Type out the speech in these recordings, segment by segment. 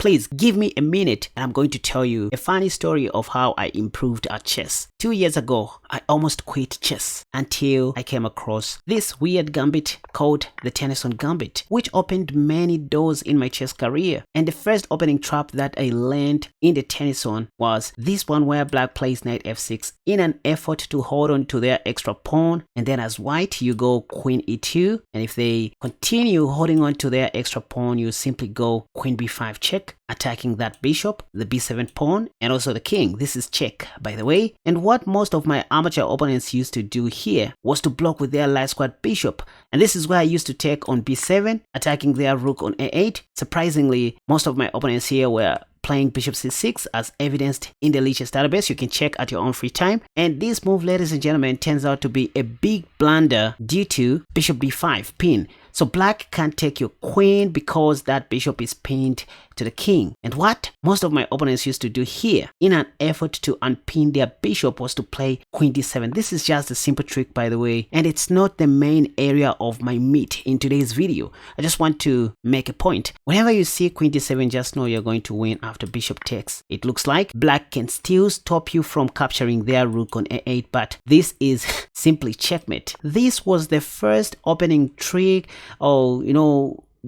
Please give me a minute and I'm going to tell you a funny story of how I improved at chess. 2 years ago, I almost quit chess until I came across this weird gambit called the Tennyson Gambit, which opened many doors in my chess career. And the first opening trap that I learned in the Tennyson was this one where black plays knight f6 in an effort to hold on to their extra pawn, and then as white you go queen e2, and if they continue holding on to their extra pawn you simply go queen b5 check, attacking that bishop, the b7 pawn, and also the king. This is check, by the way. And what most of my amateur opponents used to do here was to block with their light squared bishop, and this is where I used to take on b7, attacking their rook on a8. Surprisingly, most of my opponents here were playing bishop c6 as evidenced in the Lichess database. You can check at your own free time. And this move, ladies and gentlemen, turns out to be a big blunder due to bishop b5 pin. So black can't take your queen because that bishop is pinned to the king. And what most of my opponents used to do here in an effort to unpin their bishop was to play queen d7. This is just a simple trick, by the way, and it's not the main area of my meat in today's video. I just want to make a point. Whenever you see queen d7, just know you're going to win after bishop takes. It looks like black can still stop you from capturing their rook on a8, but this is simply checkmate. This was the first opening trick, or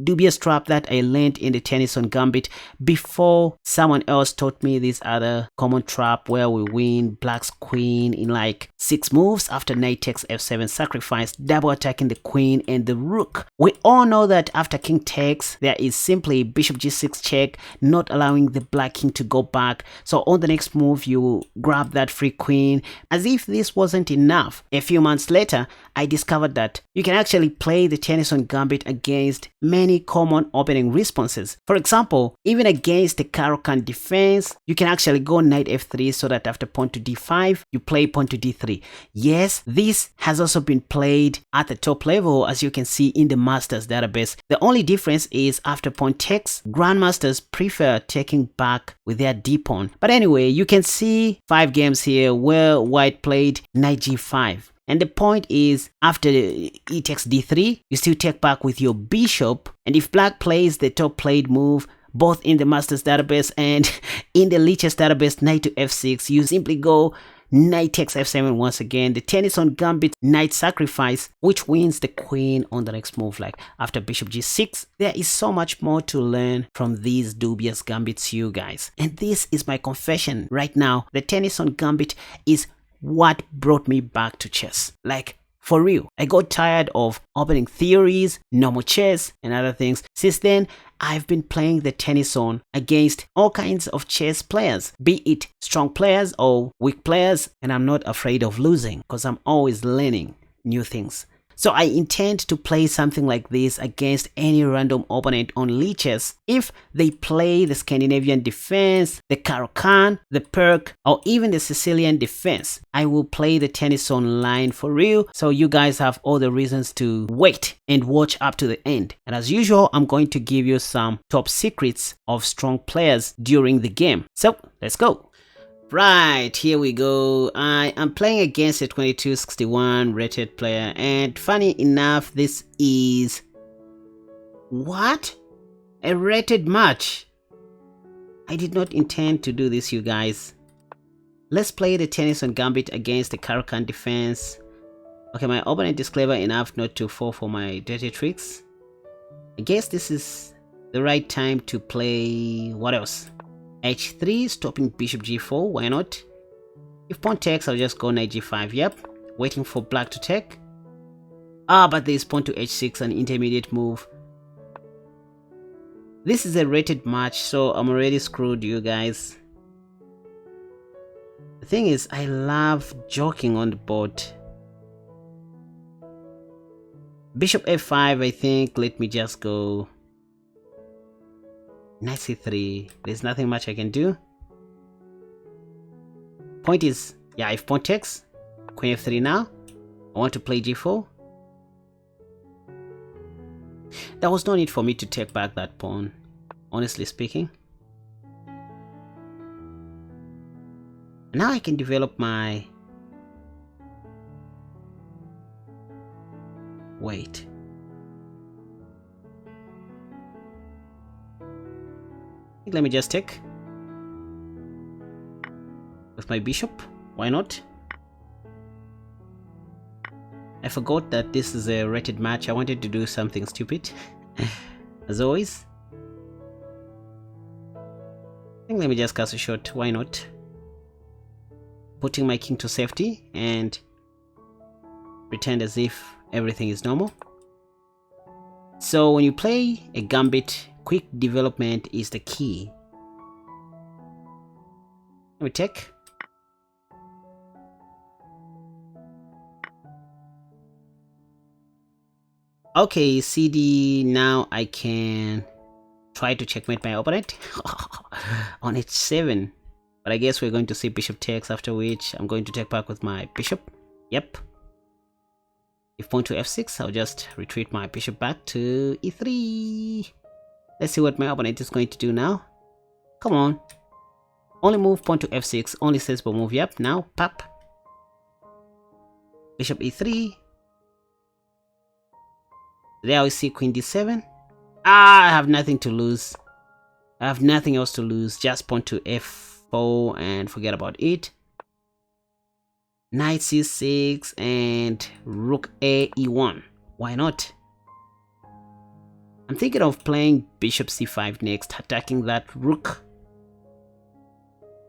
dubious trap that I learned in the Tennyson Gambit before someone else taught me this other common trap where we win black's queen in like 6 moves after knight takes f7 sacrifice, double attacking the queen and the rook. We all know that after king takes, there is simply bishop g6 check, not allowing the black king to go back. So on the next move, you grab that free queen. As if this wasn't enough, a few months later, I discovered that you can actually play the Tennyson Gambit against many common opening responses. For example, even against the Skyrocket defense, you can actually go knight f3 so that after pawn to d5, you play pawn to d3. Yes, this has also been played at the top level, as you can see in the Masters database. The only difference is after pawn takes, grandmasters prefer taking back with their d pawn. But anyway, you can see 5 games here where white played knight g5. And the point is, after e takes d3, you still take back with your bishop. And if black plays the top played move, both in the Masters database and in the Lichess database, knight to f6, you simply go knight takes f7 once again. The Tennyson Gambit knight sacrifice, which wins the queen on the next move, like after bishop g6. There is so much more to learn from these dubious gambits, you guys. And this is my confession right now. The Tennyson Gambit is what brought me back to chess. Like, for real, I got tired of opening theories, normal chess, and other things. Since then, I've been playing the Tennyson against all kinds of chess players, be it strong players or weak players, and I'm not afraid of losing because I'm always learning new things. So I intend to play something like this against any random opponent on Lichess. If they play the Scandinavian defense, the Skyrocket, the Perk, or even the Sicilian defense, I will play the Tennyson line for real. So you guys have all the reasons to wait and watch up to the end. And as usual, I'm going to give you some top secrets of strong players during the game. So let's go. Right, here we go. I am playing against a 2261 rated player, and funny enough, this is what? A rated match. I did not intend to do this, you guys. Let's play the Tennyson Gambit against the Skyrocket defense. Okay, my opponent is clever enough not to fall for my dirty tricks. I guess this is the right time to play what else? h3, stopping bishop g4, why not? If pawn takes, I'll just go knight g5, yep. Waiting for black to take. But there's pawn to h6, an intermediate move. This is a rated match, so I'm already screwed, you guys. The thing is, I love joking on the board. Bishop f5, I think. Let me just go knight c3. There's nothing much I can do. Point is, yeah, if pawn takes, queen f3 now. I want to play g4. There was no need for me to take back that pawn, honestly speaking. Now I can develop my... Wait. Let me just take with my bishop. Why not? I forgot that this is a rated match. I wanted to do something stupid as always. I think let me just cast a shot. Why not? Putting my king to safety and pretend as if everything is normal. So when you play a gambit, quick development is the key. Let me take. Okay, CD, now I can try to checkmate my opponent on h7. But I guess we're going to see bishop takes, after which I'm going to take back with my bishop. Yep. If pawn to f6, I'll just retreat my bishop back to e3. Let's see what my opponent is going to do now. Come on. Only move pawn to f6, only sensible move. Yep, now pop. Bishop e3. There we see queen d7. I have nothing to lose. I have nothing else to lose. Just pawn to f4 and forget about it. Knight c6 and rook a e1. Why not? I'm thinking of playing bishop c5 next, attacking that rook.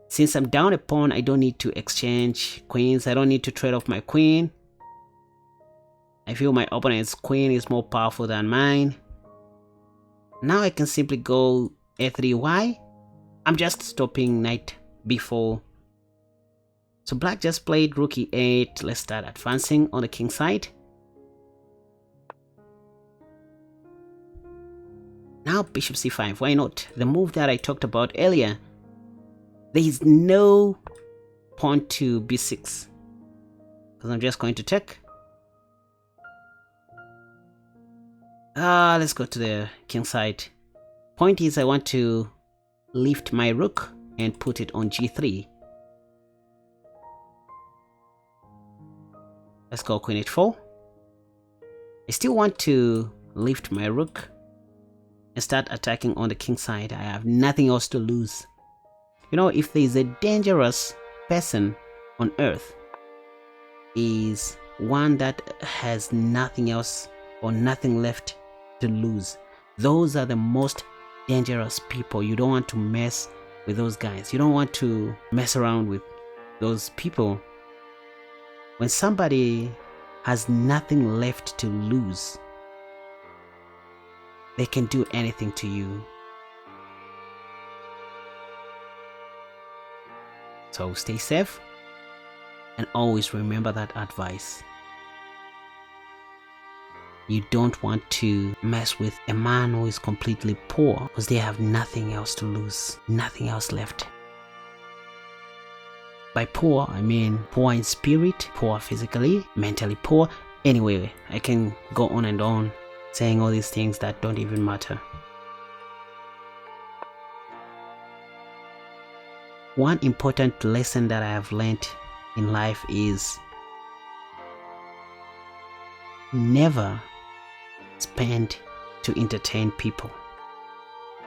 Since I'm down a pawn, I don't need to exchange queens. I don't need to trade off my queen. I feel my opponent's queen is more powerful than mine. Now I can simply go a3. Why? I'm just stopping knight b4. So black just played rook e8. Let's start advancing on the king side. Now bishop c5. Why not? The move that I talked about earlier. There is no pawn to b6. Because I'm just going to take. Let's go to the king side. Point is I want to lift my rook and put it on g3. Let's go queen h4. I still want to lift my rook and start attacking on the king side. I have nothing else to lose. You know, if there is a dangerous person on earth, is one that has nothing else or nothing left to lose. Those are the most dangerous people. You don't want to mess with those guys. You don't want to mess around with those people. When somebody has nothing left to lose, they can do anything to you. So stay safe and always remember that advice. You don't want to mess with a man who is completely poor because they have nothing else to lose, nothing else left. By poor, I mean poor in spirit, poor physically, mentally poor. Anyway, I can go on and on saying all these things that don't even matter. One important lesson that I have learned in life is never spend to entertain people.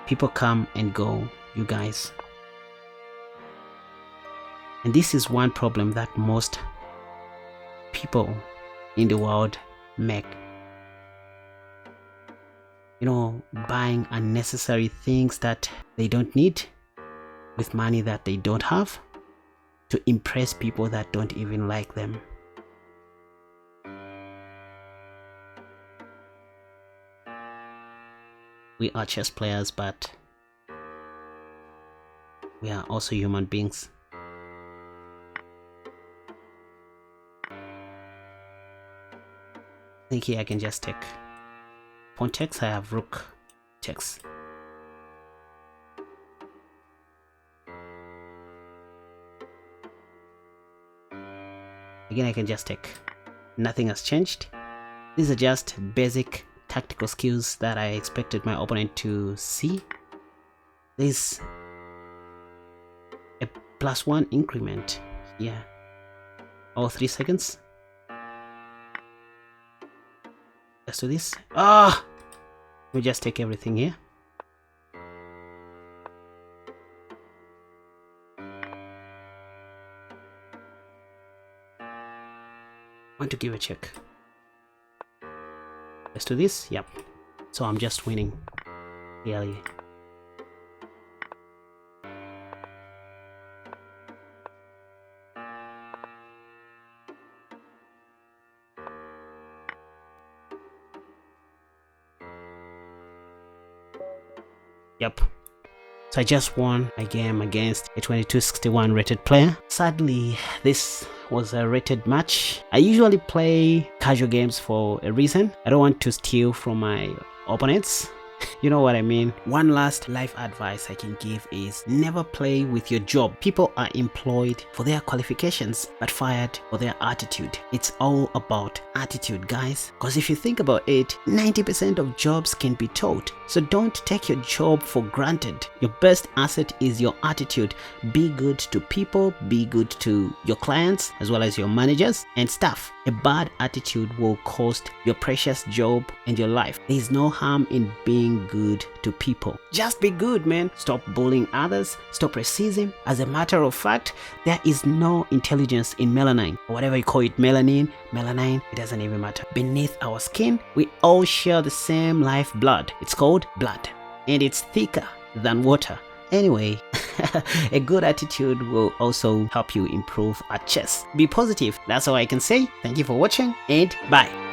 People come and go, you guys. And this is one problem that most people in the world make. You know, buying unnecessary things that they don't need with money that they don't have to impress people that don't even like them. We are chess players, but we are also human beings. I think here I can just take pawn takes. I have rook takes. Again, I can just take. Nothing has changed. These are just basic tactical skills that I expected my opponent to see. There's a +1 increment here. Oh, 3 seconds. Let's do this. Let me just take everything here. want to give a check. Let's do this. Yep. So I'm just winning. Clearly. Yep. So I just won a game against a 2261 rated player. Sadly, this was a rated match. I usually play casual games for a reason. I don't want to steal from my opponents. You know what I mean? One last life advice I can give is never play with your job. People are employed for their qualifications but fired for their attitude. It's all about attitude, guys. Because if you think about it, 90% of jobs can be taught. So don't take your job for granted. Your best asset is your attitude. Be good to people, be good to your clients as well as your managers and staff. A bad attitude will cost your precious job and your life. There is no harm in being good to people. Just be good, man. Stop bullying others. Stop racism. As a matter of fact, there is no intelligence in melanin. Or whatever you call it, melanin, it doesn't even matter. Beneath our skin, we all share the same lifeblood. It's called blood. And it's thicker than water. Anyway, a good attitude will also help you improve at chess. Be positive. That's all I can say. Thank you for watching and bye.